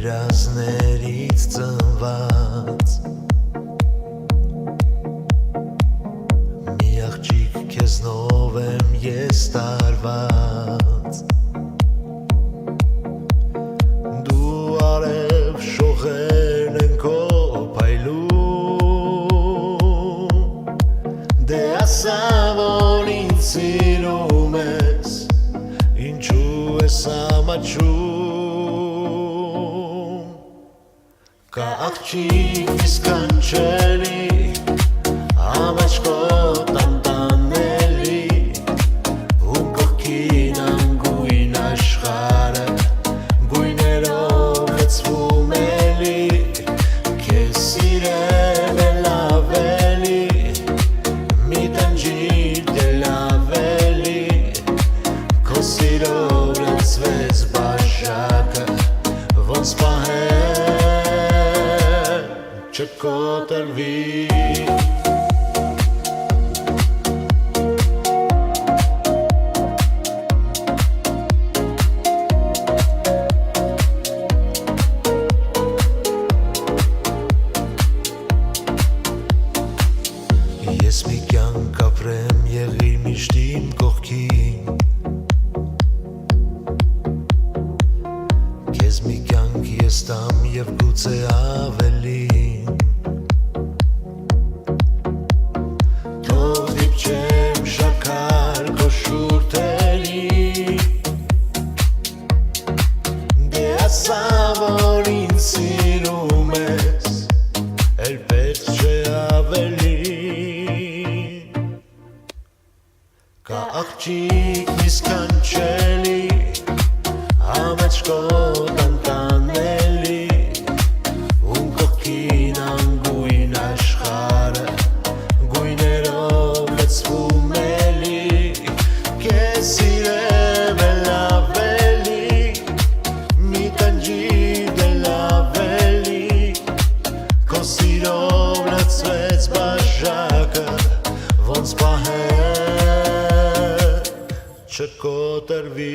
երազներից ծնված մի աղջիկ քեզնով եմ ես տարված դու արև շողերն են քո փայլում դե ասա որ ինձ սիրում ես ինչու ես ամաչում Կա աղջիկ իսկանչելի ամաչկոտ անտանելի ու կողքին անգույն աշխարը գույներով լցվում էլի քեզ սիրել էլ ավելի մի տանջիր դել ավելի քո սիրով լցվեց բաժակը ոնց պահել չկոտրվի Ես մի կյանք ապրեմ եղիր միշտ իմ կողքին Քեզ մի կյանք ես տամ և գուցե ավելին Թող դիպչեմ շաքար քո շուրթերին Դե ասա որ ինձ սիրում ես էլ պետք չէ ավելին Կա աղջիկ մի սկանչելի ամաչկոտ անտանելի ում կողքին անգույն աշխարը գույներով լցվում էլի քեզ սիրեմ էլ ավելի մի տանջիր դել ավելի քո սիրով լցվեց բաժակը ոնց պահել չկոտրվի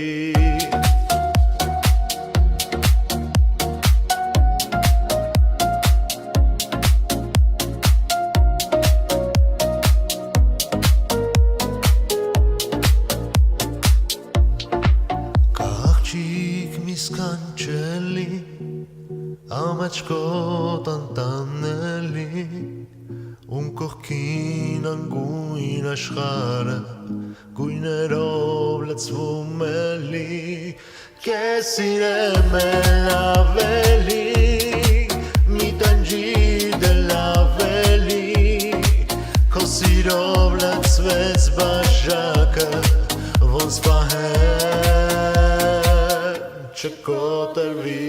Աղջիկ մի սկանչելի ամաչկոտ անտանելի ում կողքին անգույն աշխարը գույներով լցվում էլի քեզ սիրեմ էլ ավելի մի տանջիր դել ավելի քո սիրով լցվեց բաժակը ոնց պահել չկոտրվի